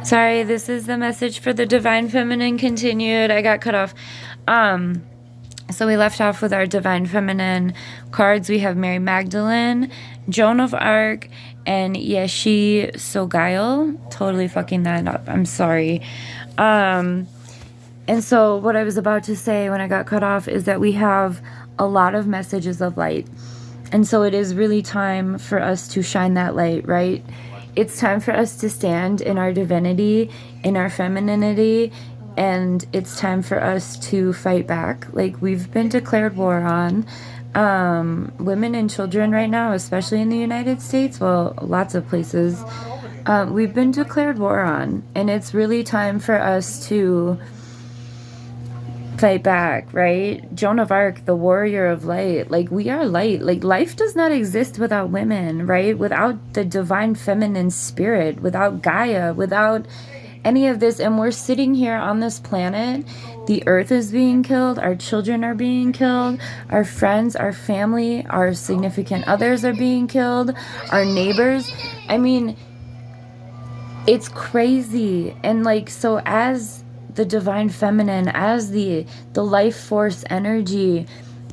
Sorry, this is the message for the Divine Feminine continued. I got cut off. So we left off with our Divine Feminine cards. We have Mary Magdalene, Joan of Arc, and Yeshi Sogail. Totally fucking that up. I'm sorry. And so what I was about to say when I got cut off is that we have a lot of messages of light. And so it is really time for us to shine that light, right? It's time for us to stand in our divinity, in our femininity, and it's time for us to fight back. Like, we've been declared war on women and children right now, especially in the United States, well, lots of places. We've been declared war on, and it's really time for us to fight back, right? Joan of Arc, the warrior of light. Like, we are light. Like, life does not exist without women, right? Without the divine feminine spirit, without Gaia, without any of this. And we're sitting here on this planet. The earth is being killed. Our children are being killed. Our friends, our family, our significant others are being killed. Our neighbors. I mean, it's crazy. And like, so as the divine feminine, as the life force energy,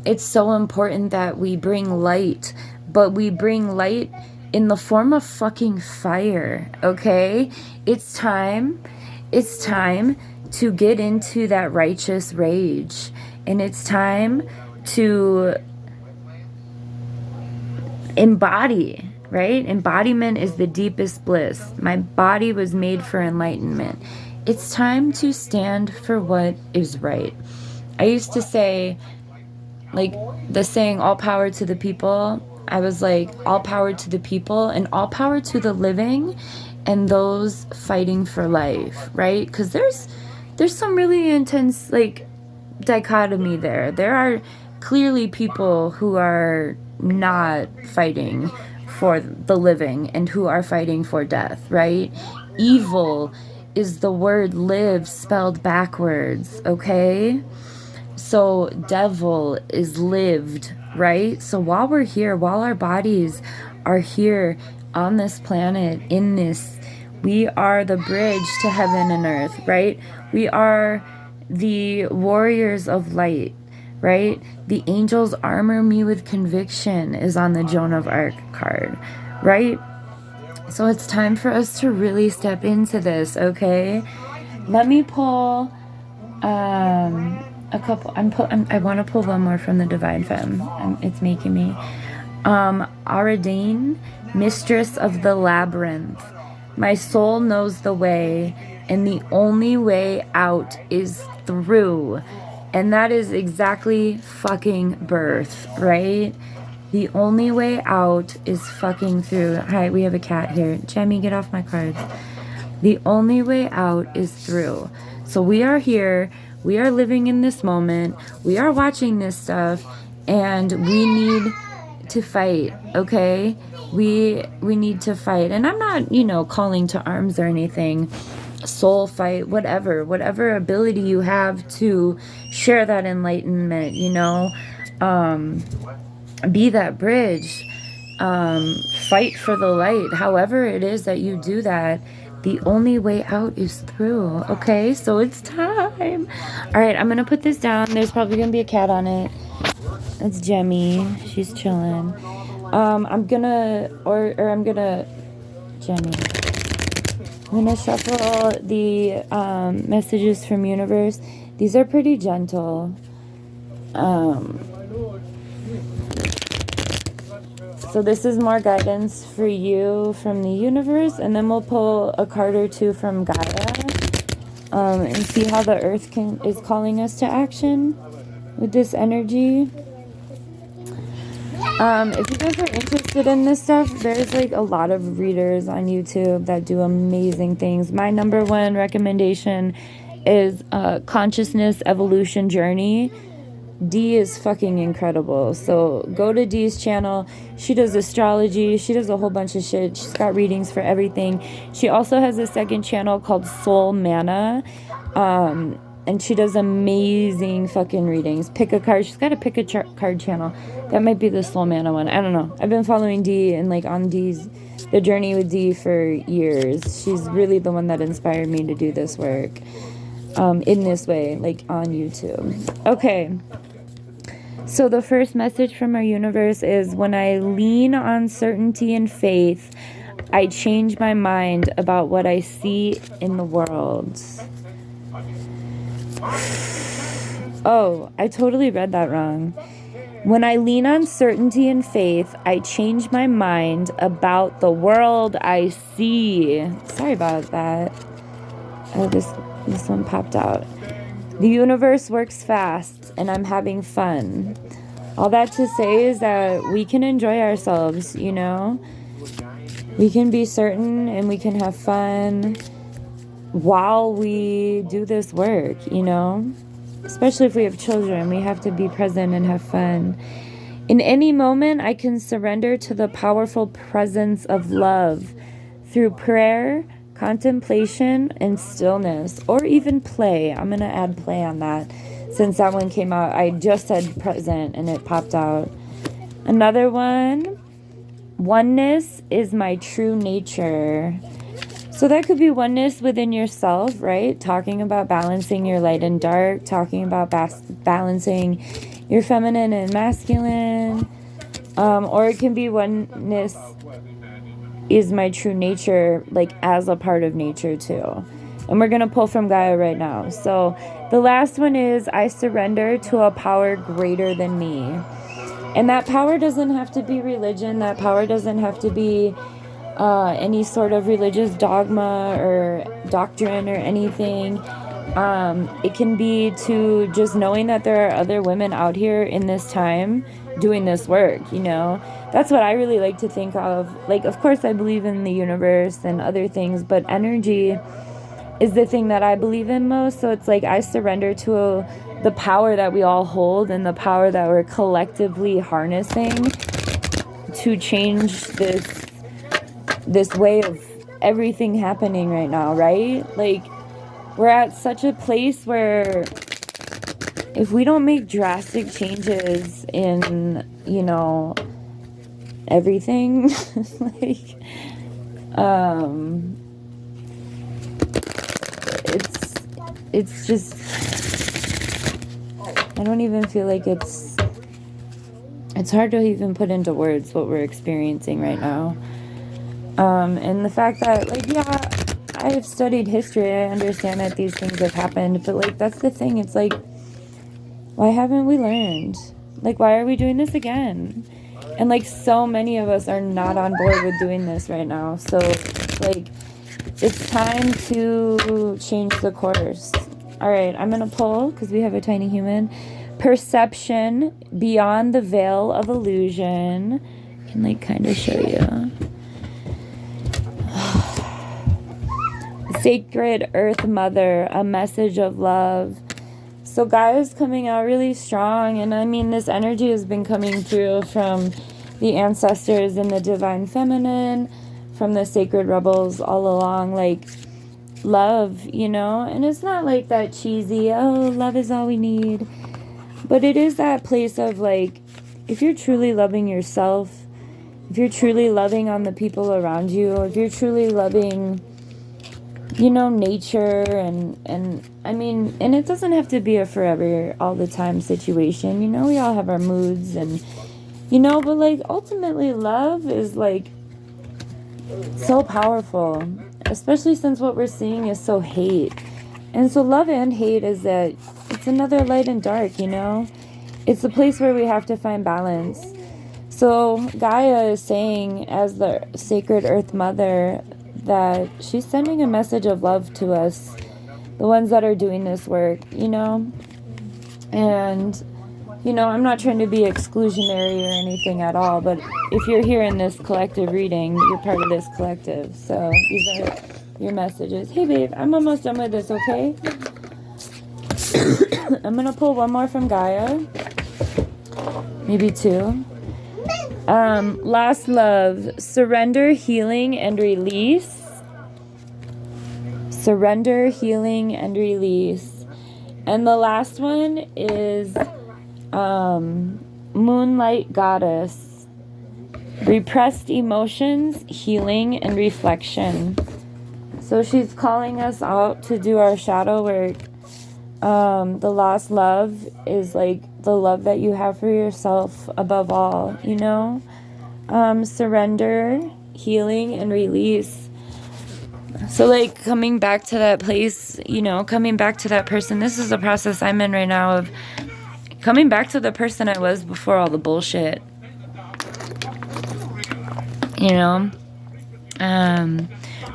it's so important that we bring light, but we bring light in the form of fucking fire, okay? It's time to get into that righteous rage, and it's time to embody, right? Embodiment is the deepest bliss. My body was made for enlightenment. It's time to stand for what is right. I used to say, like, the saying, all power to the people. I was like, all power to the people and all power to the living and those fighting for life, right? Because there's some really intense, like, dichotomy there. There are clearly people who are not fighting for the living and who are fighting for death, right? Evil is the word live spelled backwards, okay? So devil is lived, right? So while we're here, while our bodies are here on this planet, in this, we are the bridge to heaven and earth, right? We are the warriors of light, right? The angels armor me with conviction is on the Joan of Arc card, right? So it's time for us to really step into this, okay? Let me pull a couple. I want to pull one more from the Divine Femme. It's making me. Aradine, Mistress of the Labyrinth. My soul knows the way, and the only way out is through. And that is exactly fucking birth, right? The only way out is fucking through. Hi, we have a cat here. Jemmy, get off my cards. The only way out is through. So we are here. We are living in this moment. We are watching this stuff. And we need to fight, okay? We need to fight. And I'm not, calling to arms or anything. Soul fight, whatever ability you have to share that enlightenment, be that bridge, fight for the light. However it is that you do that, the only way out is through, okay? So it's time. All right, I'm gonna put this down. There's probably gonna be a cat on it. It's Jemmy. She's chilling. Jemmy. I'm gonna shuffle the messages from universe. These are pretty gentle. So this is more guidance for you from the universe, and then we'll pull a card or two from Gaia and see how the earth is calling us to action with this energy. If you guys are interested in this stuff, there's like a lot of readers on YouTube that do amazing things. My number one recommendation is Consciousness Evolution Journey. D is fucking incredible. So go to D's channel. She does astrology. She does a whole bunch of shit. She's got readings for everything. She also has a second channel called Soul Mana. And she does amazing fucking readings. Pick a card. She's got a pick a card channel. That might be the Soul Mana one. I don't know. I've been following Dee and like on Dee's the journey with Dee for years. She's really the one that inspired me to do this work in this way, like on YouTube. Okay. So the first message from our universe is, when I lean on certainty and faith, I change my mind about what I see in the world. Oh, I totally read that wrong. When I lean on certainty and faith, I change my mind about the world I see. Sorry about that. Oh, this one popped out. The universe works fast, and I'm having fun. All that to say is that we can enjoy ourselves, you know? We can be certain and we can have fun while we do this work, you know? Especially if we have children, we have to be present and have fun. In any moment, I can surrender to the powerful presence of love through prayer, contemplation, and stillness, or even play. I'm going to add play on that since that one came out. I just said present and it popped out. Another one, oneness is my true nature. So that could be oneness within yourself, right? Talking about balancing your light and dark, talking about balancing your feminine and masculine, or it can be oneness is my true nature, like as a part of nature too. And we're going to pull from Gaia right now. So the last one is, I surrender to a power greater than me. And that power doesn't have to be religion. That power doesn't have to be any sort of religious dogma or doctrine or anything. It can be to just knowing that there are other women out here in this time doing this work, you know. That's what I really like to think of. Like, of course I believe in the universe and other things, but energy is the thing that I believe in most. So it's like I surrender to the power that we all hold and the power that we're collectively harnessing to change this way of everything happening right now, right? Like, we're at such a place where if we don't make drastic changes in, you know, everything, like, it's just, I don't even feel like it's hard to even put into words what we're experiencing right now. And the fact that, like, yeah, I've studied history, I understand that these things have happened, but, like, that's the thing, it's like, why haven't we learned? Like, why are we doing this again? And, like, so many of us are not on board with doing this right now, so, like, it's time to change the course. Alright, I'm gonna pull, because we have a tiny human. Perception beyond the veil of illusion. I can, like, kind of show you. Sacred Earth Mother, a message of love. So Gaia is coming out really strong, and I mean, this energy has been coming through from the ancestors and the divine feminine, from the sacred rebels all along, like love, you know. And it's not like that cheesy, oh, love is all we need, but it is that place of, like, if you're truly loving yourself, if you're truly loving on the people around you, if you're truly loving, you know, nature, and I mean, and it doesn't have to be a forever, all the time situation, you know, we all have our moods, and, you know, but, like, ultimately love is, like, so powerful, especially since what we're seeing is so hate. And so love and hate is that it's another light and dark, you know, it's a place where we have to find balance. So Gaia is saying, as the sacred Earth Mother, that she's sending a message of love to us, the ones that are doing this work, you know. And, you know, I'm not trying to be exclusionary or anything at all, but if you're here in this collective reading, you're part of this collective. So these are your messages. Hey babe, I'm almost done with this, okay? I'm gonna pull one more from Gaia, maybe two. Lost love, surrender, healing, and release. Surrender, healing, and release. And the last one is Moonlight Goddess. Repressed emotions, healing, and reflection. So she's calling us out to do our shadow work. The lost love is like the love that you have for yourself above all, you know? Surrender, healing, and release. So like coming back to that place, you know, coming back to that person. This is a process I'm in right now of coming back to the person I was before all the bullshit. You know?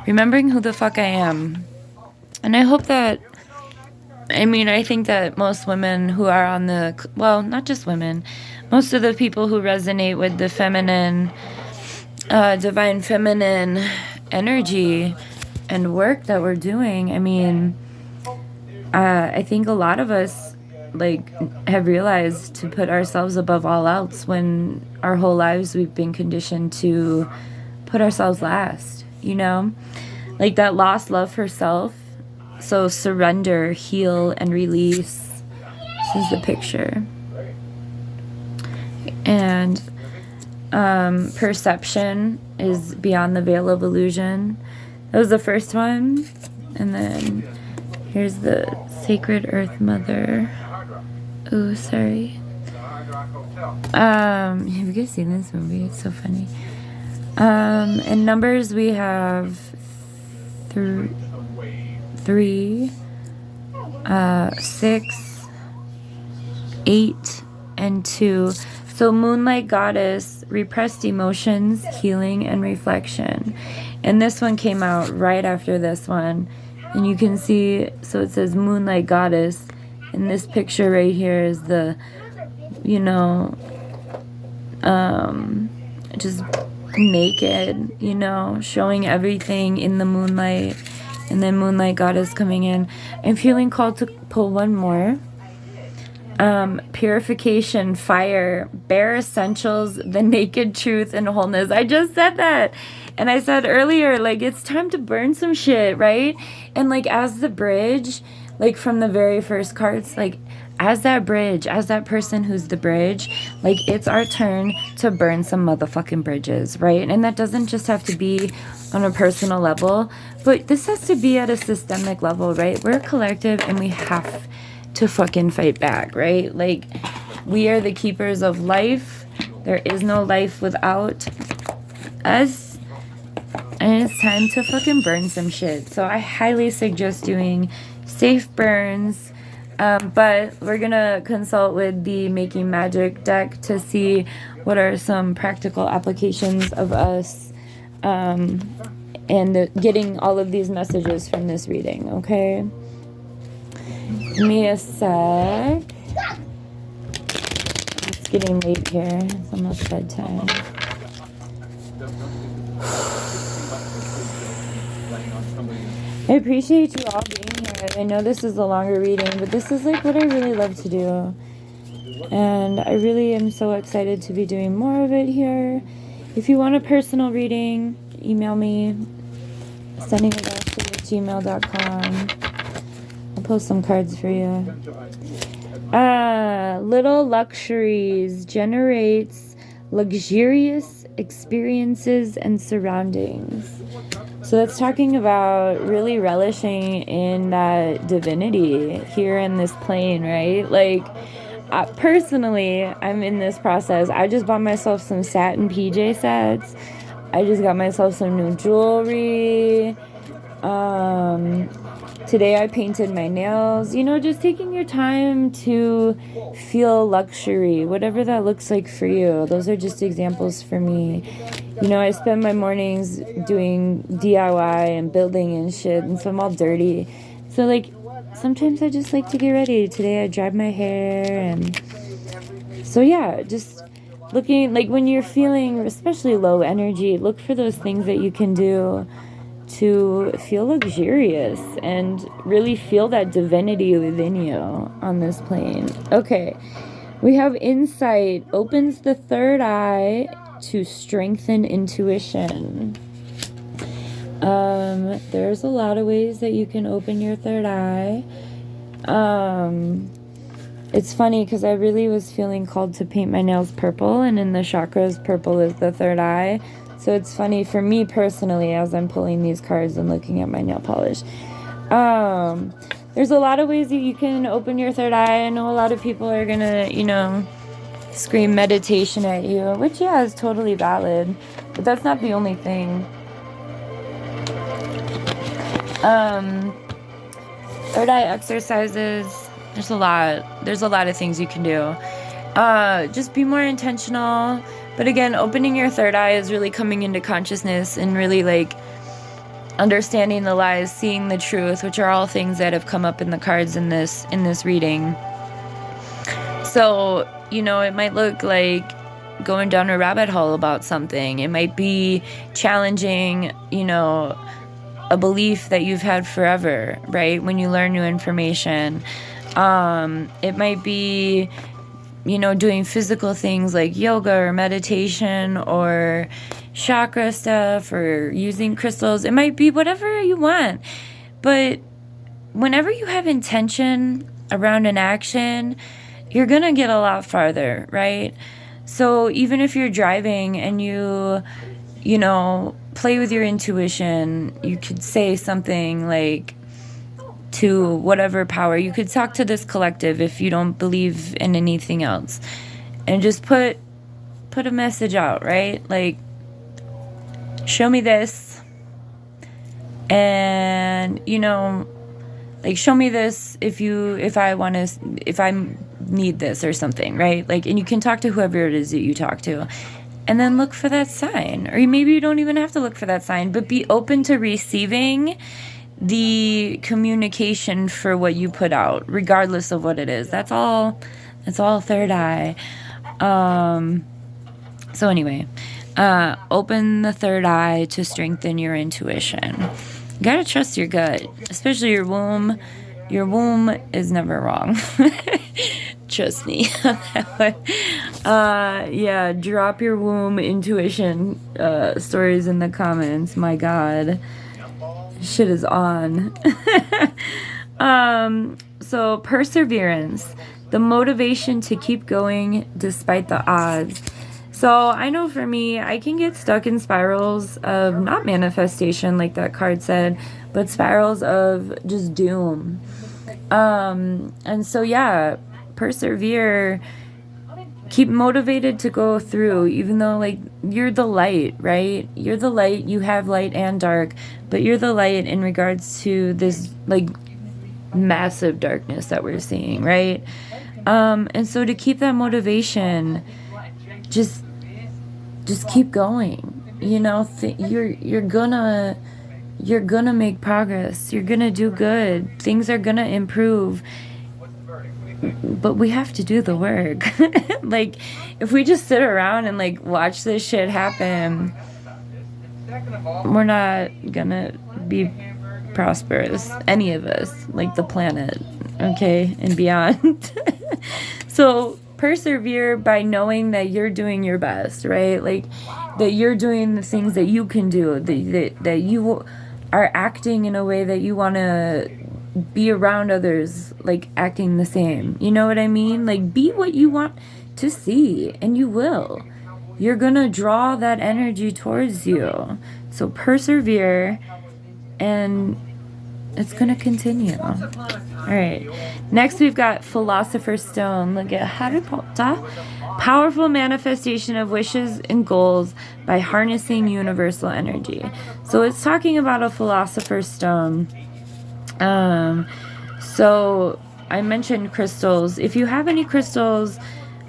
Remembering who the fuck I am. And I hope that, I mean, I think that most women who are on the, well, not just women, most of the people who resonate with the feminine, divine feminine energy and work that we're doing, I mean, I think a lot of us, like, have realized to put ourselves above all else when our whole lives we've been conditioned to put ourselves last, you know? Like that lost love for self. So surrender, heal, and release. This is the picture. And perception is beyond the veil of illusion. That was the first one. And then here's the Sacred Earth Mother. Oh, sorry. Have you guys seen this movie? It's so funny. In numbers we have 3, 6, 8, and 2. So Moonlight Goddess, repressed emotions, healing, and reflection. And this one came out right after this one. And you can see, so it says Moonlight Goddess. And this picture right here is the, you know, just naked, you know, showing everything in the moonlight. And then Moonlight Goddess coming in. I'm feeling called to pull one more. Purification, fire, bare essentials, the naked truth, and wholeness. I just said that. And I said earlier, like, it's time to burn some shit, right? And, like, as the bridge, like, from the very first cards, like, as that bridge, as that person who's the bridge, like, it's our turn to burn some motherfucking bridges, right? And that doesn't just have to be on a personal level, but this has to be at a systemic level, right? We're a collective and we have to fucking fight back, right? Like, we are the keepers of life. There is no life without us. And it's time to fucking burn some shit. So I highly suggest doing safe burns. But we're going to consult with the Making Magic deck to see what are some practical applications of us and getting all of these messages from this reading, okay? Give me a sec. It's getting late here. It's almost bedtime. I appreciate you all being here. I know this is a longer reading, but this is like what I really love to do. And I really am so excited to be doing more of it here. If you want a personal reading, email me, ascendingwithashleigh@gmail.com. I'll post some cards for you. Little Luxuries generates luxurious experiences and surroundings. So that's talking about really relishing in that divinity here in this plane, right? Like, personally, I'm in this process. I just bought myself some satin PJ sets. I just got myself some new jewelry. Today I painted my nails. You know, just taking your time to feel luxury, whatever that looks like for you. Those are just examples for me. You know, I spend my mornings doing DIY and building and shit, and so I'm all dirty. So, like, sometimes I just like to get ready. Today I dried my hair, and so, yeah, just looking, like, when you're feeling especially low energy, look for those things that you can do to feel luxurious and really feel that divinity within you on this plane. Okay, we have insight, opens the third eye to strengthen intuition. There's a lot of ways that you can open your third eye. It's funny because I really was feeling called to paint my nails purple, and in the chakras, purple is the third eye. So it's funny for me personally as I'm pulling these cards and looking at my nail polish. There's a lot of ways that you can open your third eye. I know a lot of people are gonna, scream meditation at you, which, yeah, is totally valid, but that's not the only thing. Third eye exercises, there's a lot of things you can do. Just be more intentional. But again, opening your third eye is really coming into consciousness and really like understanding the lies, seeing the truth, which are all things that have come up in the cards in this reading. So, it might look like going down a rabbit hole about something. It might be challenging, a belief that you've had forever, right? When you learn new information. It might be, doing physical things like yoga or meditation or chakra stuff or using crystals. It might be whatever you want. But whenever you have intention around an action, you're going to get a lot farther, right? So even if you're driving and you play with your intuition, you could say something like to whatever power. You could talk to this collective if you don't believe in anything else. And just put a message out, right? Like, show me this. And, like, show me this if I need this or something, right? Like, and you can talk to whoever it is that you talk to. And then look for that sign. Or maybe you don't even have to look for that sign, but be open to receiving the communication for what you put out, regardless of what it is. That's all third eye. So anyway, open the third eye to strengthen your intuition. You gotta trust your gut, especially your womb. Your womb is never wrong. Trust me. Yeah, drop your womb intuition stories in the comments. My God. Shit is on. So perseverance, the motivation to keep going despite the odds. So I know for me, I can get stuck in spirals of not manifestation like that card said, but spirals of just doom. And so yeah, persevere, keep motivated to go through, even though like you're the light, right? You're the light, you have light and dark, but you're the light in regards to this like massive darkness that we're seeing, right? And so to keep that motivation, just keep going. You're gonna make progress. You're gonna do good. Things are gonna improve. But we have to do the work. Like, if we just sit around and like watch this shit happen, we're not gonna be prosperous, any of us, like the planet, okay, and beyond. So persevere by knowing that you're doing your best, right? Like that you're doing the things that you can do, that you are acting in a way that you want to be around others, like acting the same. You know what I mean? Like, be what you want to see, and you will. You're gonna draw that energy towards you. So persevere, and it's gonna continue. All right. Next, we've got Philosopher's Stone. Look at Harry Potter. Powerful manifestation of wishes and goals by harnessing universal energy. So it's talking about a Philosopher's Stone. So I mentioned crystals. If you have any crystals,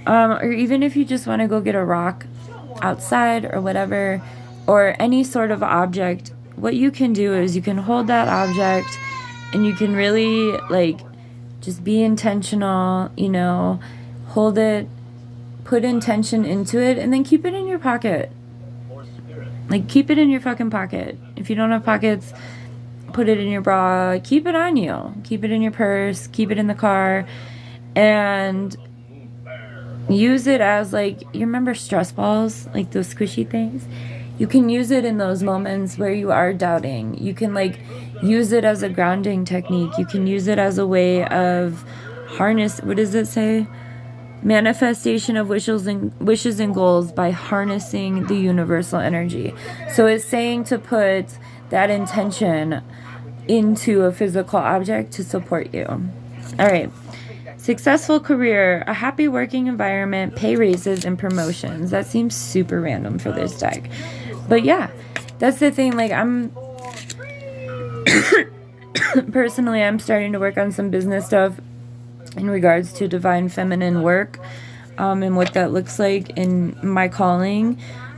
or even if you just want to go get a rock outside or whatever, or any sort of object, what you can do is you can hold that object and you can really like just be intentional, hold it, put intention into it, and then keep it in your pocket. Like, keep it in your fucking pocket. If you don't have pockets, put it in your bra, keep it on you, keep it in your purse, keep it in the car, and use it as like, you remember stress balls, like those squishy things? you can use it in those moments where you are doubting. You can like use it as a grounding technique. You can use it as a way of harness, what does it say? Manifestation of wishes and goals by harnessing the universal energy. So it's saying to put that intention into a physical object to support you. All right. Successful career, a happy working environment, pay raises, and promotions. That seems super random for this deck. But yeah, that's the thing. Like, I'm personally, I'm starting to work on some business stuff in regards to divine feminine work, and what that looks like in my calling.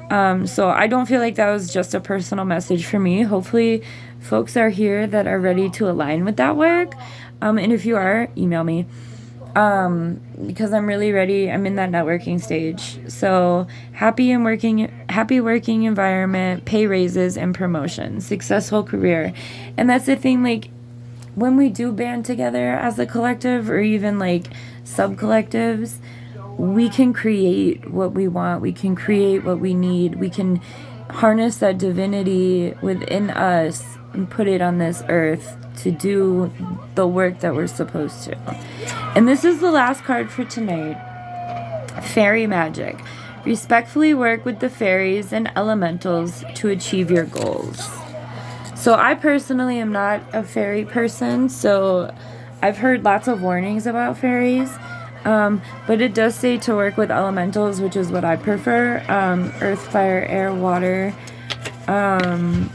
So I don't feel like that was just a personal message for me. Hopefully folks are here that are ready to align with that work. And if you are, email me. Because I'm really ready. I'm in that networking stage. So happy working environment, pay raises, and promotions, successful career. And that's the thing, like, when we do band together as a collective or even like sub-collectives, we can create what we want. We can create what we need. We can harness that divinity within us and put it on this earth to do the work that we're supposed to. And this is the last card for tonight. Fairy magic. Respectfully work with the fairies and elementals to achieve your goals. So I personally am not a fairy person, so I've heard lots of warnings about fairies, but it does say to work with elementals, which is what I prefer, earth, fire, air, water, and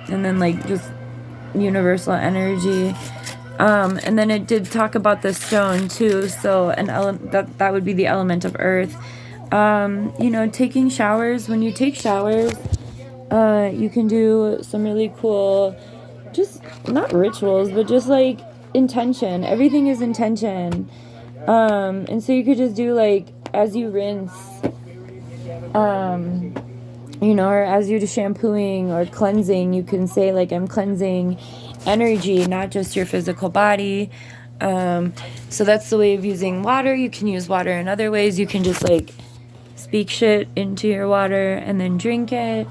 then like just universal energy. And then it did talk about the stone too, so that would be the element of earth. Taking showers. When you take showers, you can do some really cool, just not rituals, but just like intention. Everything is intention. And so you could just do like as you rinse, or as you're shampooing or cleansing, you can say like, I'm cleansing energy, not just your physical body. So that's the way of using water. You can use water in other ways. You can just like speak shit into your water and then drink it.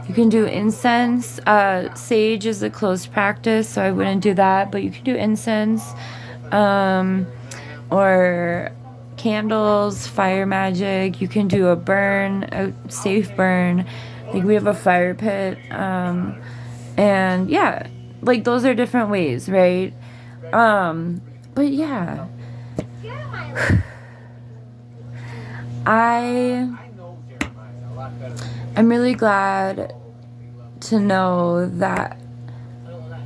You can do incense. Sage is a closed practice, so I wouldn't do that, but you can do incense, or candles, fire magic. You can do a safe burn. Like we have a fire pit, and yeah, like those are different ways, right? But yeah, I'm really glad to know that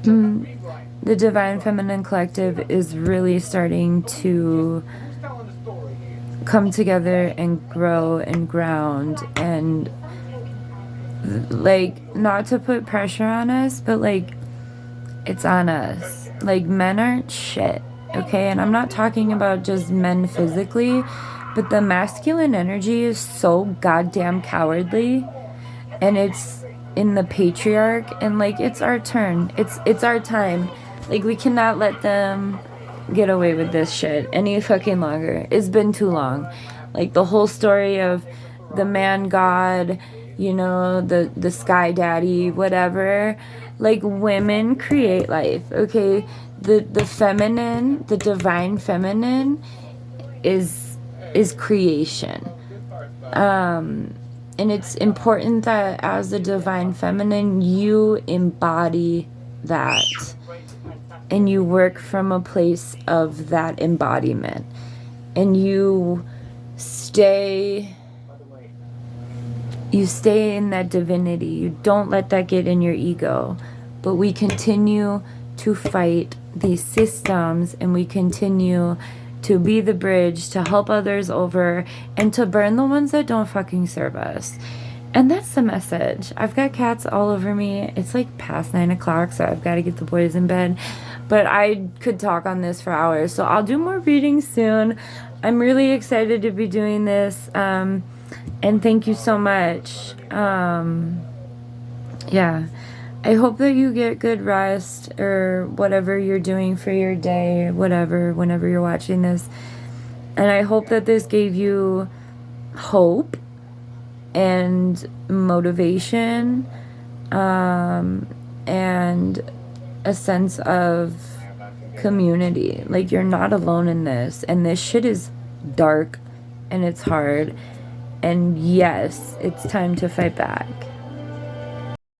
the Divine Feminine Collective is really starting to come together and grow and ground, and like, not to put pressure on us, but like, it's on us. Like, men aren't shit, okay? And I'm not talking about just men physically, but the masculine energy is so goddamn cowardly, and it's in the patriarch, and like, it's our turn. It's our time. Like, we cannot let them get away with this shit any fucking longer. It's been too long. Like, the whole story of the man god, the sky daddy, whatever. Like, women create life, okay? The feminine, the divine feminine is creation. And it's important that as the divine feminine, you embody that. And you work from a place of that embodiment. And you stay in that divinity. You don't let that get in your ego. But we continue to fight these systems, and we continue to be the bridge to help others over and to burn the ones that don't fucking serve us. And that's the message. I've got cats all over me. It's like past 9 o'clock, so I've got to get the boys in bed. But I could talk on this for hours, so I'll do more readings soon. I'm really excited to be doing this, and thank you so much. Yeah, I hope that you get good rest, or whatever you're doing for your day, whenever you're watching this. And I hope that this gave you hope, and motivation, and a sense of community. Like, you're not alone in this, and this shit is dark and it's hard, and yes, it's time to fight back.